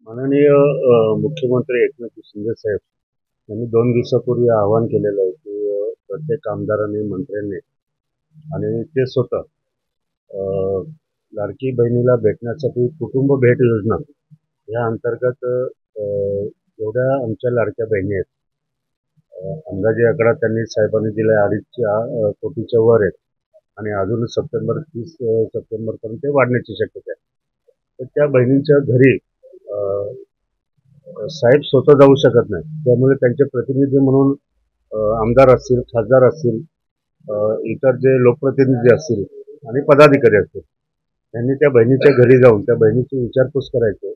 माननीय मुख्यमंत्री एकनाथ शिंदे साहेब यांनी 2 दिवसापूर्वी आवाहन केलेलं आहे की प्रत्येक आमदारांनी, मंत्र्यांनी आणि ते स्वतः लाडकी बहिणीला भेटण्यासाठी कुटुंब भेट योजना या अंतर्गत जेवढ्या आमच्या लाडक्या बहिणी आहेत, अंदाजे आकडा त्यांनी साहेबांनी दिला 2.5 कोटीच्या वर आहेत आणि अजून 30 सप्टेंबरपर्यंत ते वाढण्याची शक्यता आहे. तर त्या बहिणींच्या घरी साहेब स्वतः जाऊ शकत नाही. त्यामुळे त्यांचे प्रतिनिधी म्हणून आमदार असतील, खासदार असतील, इतर जे लोकप्रतिनिधी असतील आणि पदाधिकारी असतील, त्यांनी त्या बहिणीच्या घरी जाऊन त्या बहिणीची विचारपूस करायची,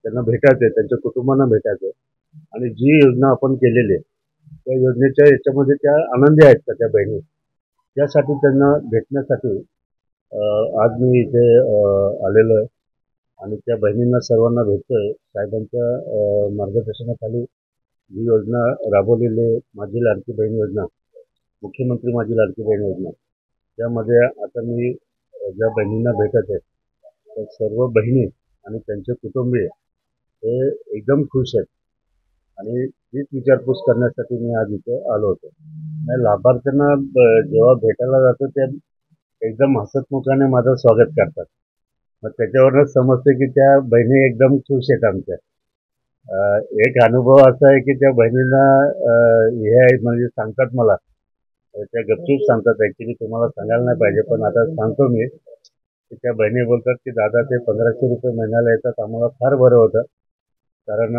त्यांना भेटायचे, त्यांच्या कुटुंबांना भेटायचे आणि जी योजना आपण केलेली आहे त्या योजनेच्या याच्यामध्ये त्या आनंदी आहेत का त्या बहिणी, त्यासाठी त्यांना भेटण्यासाठी आज मी इथे आलेलो आहे आणि त्या बहिणींना सर्वांना भेटतोय. साहेबांच्या मार्गदर्शनाखाली ही योजना राबवलेली आहे, माझी लाडकी बहीण योजना, मुख्यमंत्री माझी लाडकी बहीण योजना. त्यामध्ये आता मी ज्या बहिणींना भेटत आहे त्या सर्व बहिणी आणि त्यांचे कुटुंबीय हे एकदम खुश आहेत आणि तीच विचारपूस करण्यासाठी मी आज इथे आलो होतो. लाभार्थ्यांना जेव्हा भेटायला जातो ते एकदम हसतमुखाने माझं स्वागत करतात. मग त्याच्यावरच समजते की त्या बहिणी एकदम खुश आहेत आमच्या. एक अनुभव असा आहे की त्या बहिणींना हे आहे म्हणजे सांगतात मला, त्या गपचूप सांगतात, ॲक्च्युली तुम्हाला सांगायला नाही पाहिजे पण आता सांगतो मी की त्या बहिणी बोलतात की दादा ते 1500 रुपये महिन्याला येतात, आम्हाला फार बरं होतं. कारण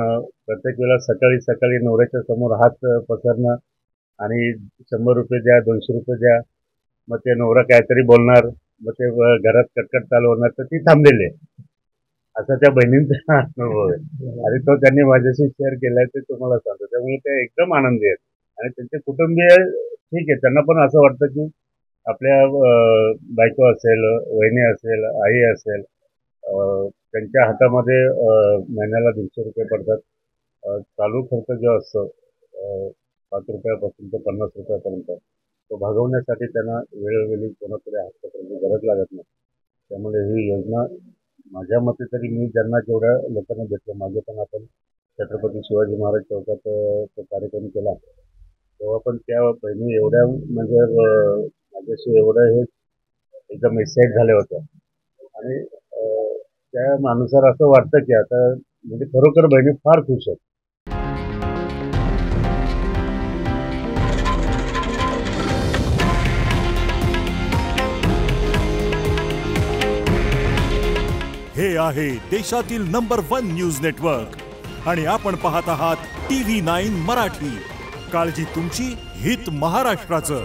प्रत्येक वेळेला सकाळी सकाळी नवऱ्याच्या समोर हात पसरणं आणि 100 रुपये द्या, 200 रुपये द्या, मग ते नवरा काहीतरी बोलणार, मग ते घरात कटकट चालू होणार, तर ती थांबलेली आहे. असा त्या बहिणींचा अनुभव आहे आणि तो त्यांनी माझ्याशी शेअर केलाय, ते तुम्हाला सांगतो. त्यामुळे ते एकदम आनंदी आहेत आणि त्यांचे कुटुंबीय ठीक आहे, त्यांना पण असं वाटतं की आपल्या बायको असेल, वहिनी असेल, आई असेल, त्यांच्या हातामध्ये महिन्याला 150 रुपये पडतात. चालू खर्च जो असतो 5 रुपयापासून ते 50 रुपयापर्यंत तो भागवण्यासाठी त्यांना वेळोवेळी कोणाकडे हात पसरण्याची गरज लागत नाही. त्यामुळे ही योजना माझ्या मते तरी मी ज्यांना जेवढ्या लोकांना भेटलं, मागे पण आपण छत्रपती शिवाजी महाराज चौकात तो कार्यक्रम केला तेव्हा पण त्या बहिणी एवढ्या म्हणजे माझ्याशी एवढं हे एकदम एक्साईट झाल्या होत्या आणि त्या अनुसार असं वाटतं की आता म्हणजे खरोखर बहिणी फार खुश आहेत. हे आहे देशातील नंबर 1 न्यूज नेटवर्क आणि आपण पाहत आहात TV9 मराठी. काळजी तुमची, हित महाराष्ट्राचं.